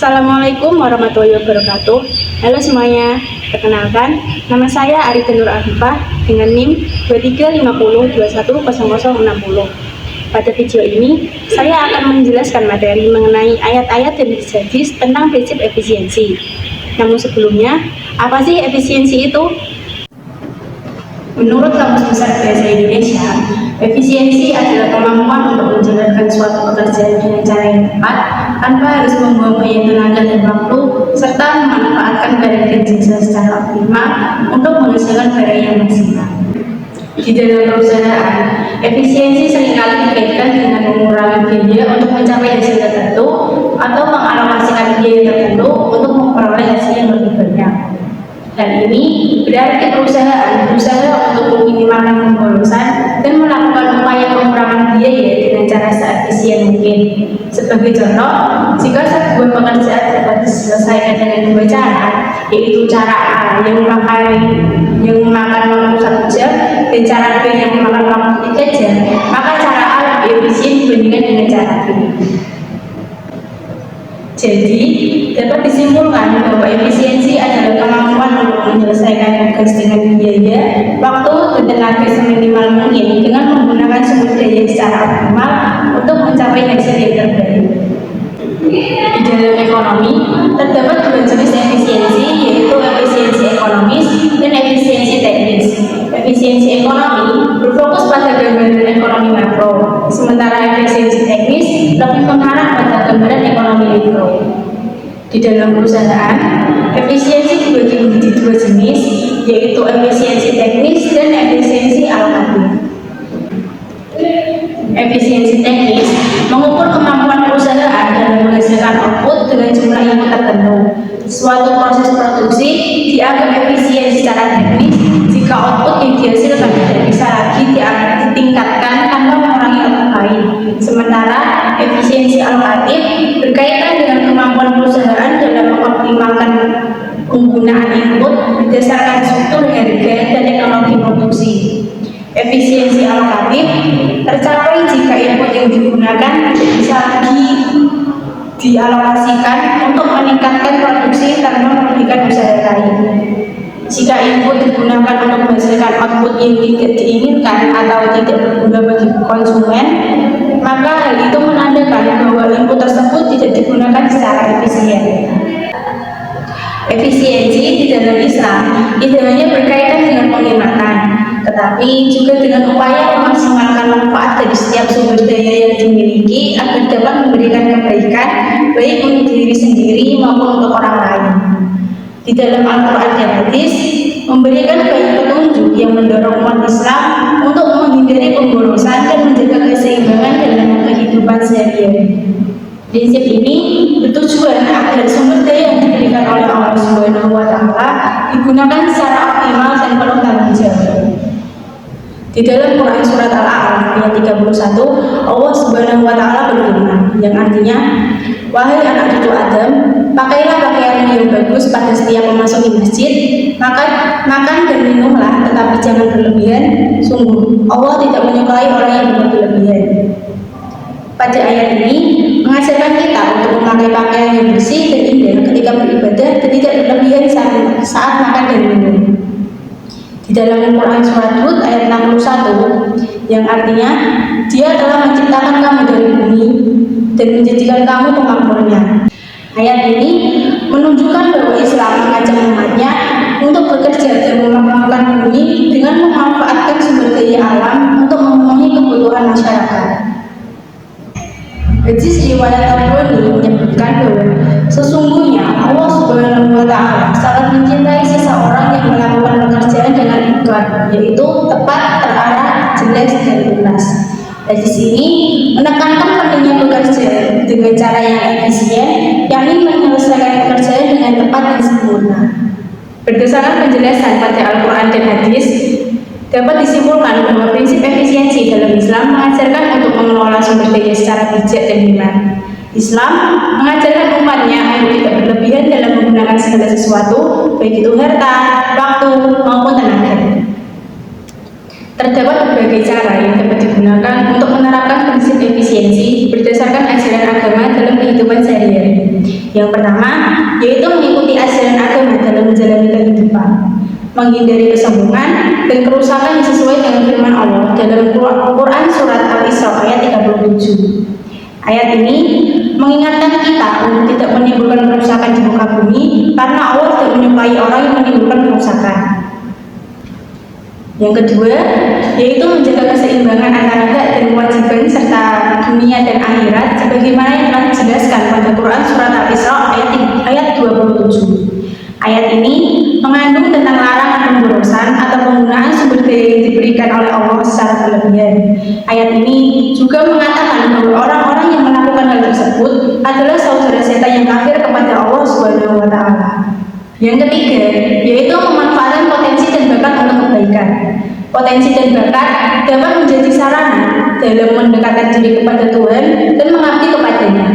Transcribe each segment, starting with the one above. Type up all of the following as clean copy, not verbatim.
Assalamualaikum warahmatullahi wabarakatuh. Halo semuanya, perkenalkan, nama saya Arifin Nur Afifah dengan NIM 2350210060. Pada video ini, saya akan menjelaskan materi mengenai ayat-ayat dan hadis tentang prinsip efisiensi. Namun sebelumnya, apa sih efisiensi itu? Menurut Kamus Besar Bahasa Indonesia, efisiensi adalah kemampuan untuk menjalankan suatu pekerjaan dengan cara yang tepat tanpa harus membuang banyak tenaga dan waktu, serta memanfaatkan barang dan jasa secara optimal untuk menghasilkan barang yang maksimal. Di dalam perusahaan, efisiensi seringkali dikaitkan dengan mengurangi biaya untuk mencapai hasil tertentu atau mengalokasikan biaya tertentu untuk memperoleh hasil yang lebih banyak. Dan ini berarti perusahaan berusaha untuk meminimalkan pemborosan dan melakukan upaya pengurangan biaya dengan cara seefisien mungkin. Sebagai contoh, jika sebuah pekerjaan dapat diselesaikan dengan dua cara, yaitu cara A yang memakan waktu 1 jam dan cara B yang memakan waktu 3 jam, maka cara A lebih efisien dibandingkan dengan cara B. Jadi, dapat disimpulkan bahwa efisiensi adalah kemampuan untuk menyelesaikan tugas dengan biaya, waktu, dan tenaga seminimal mungkin dengan menggunakan sumber daya secara optimal untuk mencapai hasil yang terbaik. Di dalam ekonomi, terdapat dua jenis efisiensi, yaitu efisiensi ekonomis dan efisiensi teknis. Efisiensi ekonomi berfokus pada gambaran ekonomi makro, sementara efisiensi teknis lebih mengarah pada gambaran ekonomi mikro. Di dalam perusahaan, efisiensi dibagi menjadi dua jenis, yaitu efisiensi teknis dan efisiensi alokatif. Efisiensi teknis mengukur kemampuan perusahaan dalam menghasilkan output dengan jumlah input tertentu. Suatu proses produksi dianggap efisien secara teknis jika output yang dihasilkan tidak bisa lagi ditingkatkan tanpa mengurangi output lain. Sementara efisiensi alokatif berkaitan dengan kemampuan perusahaan dalam mengoptimalkan penggunaan input berdasarkan struktur harga dan teknologi produksi. Efisiensi alokatif tercapai jika input yang digunakan tidak bisa lagi dialokasikan untuk meningkatkan produksi tanpa merugikan usaha lain. Jika input digunakan untuk menghasilkan output yang tidak diinginkan atau tidak berguna bagi konsumen, maka hal itu menandakan bahwa input tersebut tidak digunakan secara efisien. Efisiensi di dalam Islam tidak hanya berkaitan dengan penghematan, tetapi juga dengan upaya memaksimalkan manfaat dari setiap sumber daya yang dimiliki agar dapat memberikan kebaikan baik untuk diri sendiri maupun untuk orang lain. Di dalam Al-Quran dan hadis memberikan banyak petunjuk yang mendorong umat Islam untuk menghindari pemborosan dan menjaga keseimbangan dalam kehidupan sehari-hari. Prinsip ini bertujuan agar sumber daya yang diberikan oleh Allah Subhanahu wa Ta'ala digunakan secara optimal dan penuh tanggung jawab. Di dalam Quran surat Al-A'raf ayat 31, Allah Subhanahu wa Ta'ala berfirman, yang artinya, wahai anak cucu Adam, pakailah pakaian yang bagus pada setiap memasuki masjid, makan dan minumlah, tetapi jangan berlebihan. Sungguh Allah tidak menyukai orang yang berlebihan. Pada ayat ini mengajarkan kita untuk memakai pakaian yang bersih dan indah ketika beribadah dan tidak berlebihan saat makan dan minum. Di dalam Al-Quran surat Hud ayat 61 yang artinya, Dia telah menciptakan kamu dari bumi dan menjadikan kamu pemakmurnya. Ayat ini menunjukkan bahwa Islam mengajak umatnya untuk bekerja dan memakmurkan bumi dengan memanfaatkan sumber daya alam untuk memenuhi kebutuhan masyarakat. Hadis riwayat Tabrani menyebutkan bahwa sesungguhnya Allah Subhanahu wa Ta'ala sangat mencintai seseorang yang melakukan pekerjaan dengan ikhlas, yaitu tepat, terarah, jelas, dan lunas. Hadis ini menekankan pentingnya bekerja dengan cara yang efisien, yakni menyelesaikan pekerjaan dengan tepat dan sempurna. Berdasarkan penjelasan pada Al-Quran dan hadis, dapat disimpulkan bahwa prinsip efisiensi dalam Islam mengajarkan untuk mengelola sumber daya secara bijak dan hemat. Islam mengajarkan umatnya agar tidak berlebihan dalam menggunakan segala sesuatu, baik itu harta, waktu, maupun tenaga. Terdapat berbagai cara yang dapat digunakan untuk menerapkan prinsip efisiensi berdasarkan ajaran agama dalam kehidupan sehari-hari. Yang pertama, yaitu mengikuti ajaran agama dalam menjalani kehidupan, menghindari kesombongan dan kerusakan yang sesuai dengan firman Allah dalam Quran Surat Al-Isra ayat 37. Ayat ini mengingatkan kita untuk tidak menimbulkan kerusakan di muka bumi karena Allah tidak menyukai orang yang menimbulkan kerusakan. Yang kedua, yaitu menjaga keseimbangan antara hak dan kewajiban serta dunia dan akhirat sebagaimana yang telah dijelaskan pada Quran Surat Al-Isra ayat 27. Ayat ini mengandung tentang larangan pemborosan atau penggunaan sumber daya yang diberikan oleh Allah secara berlebihan. Ayat ini juga mengatakan bahwa orang-orang yang melakukan hal tersebut adalah saudara setan yang kafir kepada Allah Subhanahu wa Ta'ala. Yang ketiga, yaitu memanfaatkan potensi dan bakat untuk kebaikan. Potensi dan bakat dapat menjadi sarana dalam mendekatkan diri kepada Tuhan dan mengabdi kepadanya.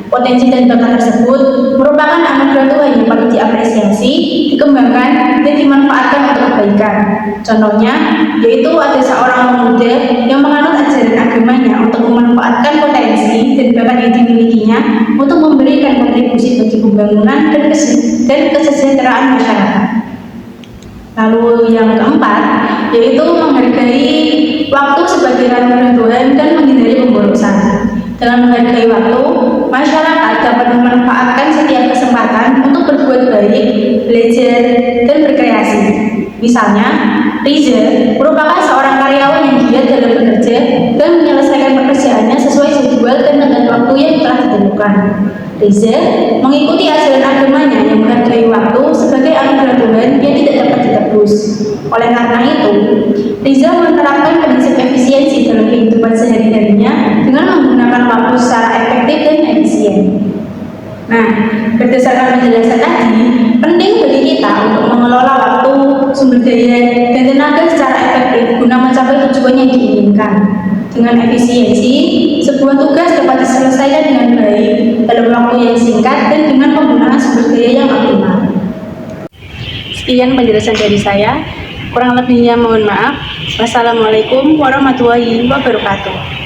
Potensi dan bakat tersebut merupakan anugerah Tuhan yang patut diapresiasi, dikembangkan, dan dimanfaatkan untuk kebaikan. Contohnya, yaitu ada seorang pemuda yang menganut ajaran agamanya untuk memanfaatkan potensi dan bakat yang dimilikinya untuk memberikan kontribusi bagi pembangunan dan kesejahteraan masyarakat. Lalu yang keempat, yaitu menghargai waktu sebagai anugerah Tuhan dan menghindari pemborosan. Dengan menghargai waktu, masyarakat dapat memanfaatkan setiap kesempatan untuk berbuat baik, belajar, dan berkreasi. Misalnya, Riza merupakan seorang karyawan yang giat dalam bekerja dan menyelesaikan pekerjaannya sesuai jadwal dan tenggat waktu yang telah ditentukan. Riza mengikuti ajaran agamanya yang menghargai waktu sebagai anugerah Tuhan yang tidak dapat ditebus. Oleh karena itu, Riza menerapkan prinsip efisiensi dalam kehidupan sehari-harinya dengan menggunakan waktu secara efektif dan efisien. Nah, berdasarkan penjelasan tadi, penting bagi kita untuk mengelola waktu, sumber daya, dan tenaga secara efektif guna mencapai tujuan yang diinginkan. Dengan efisiensi, sebuah tugas dapat diselesaikan dengan baik dalam waktu yang singkat dan dengan penggunaan sumber daya yang optimal. Sekian penjelasan dari saya. Kurang lebihnya mohon maaf. Wassalamualaikum warahmatullahi wabarakatuh.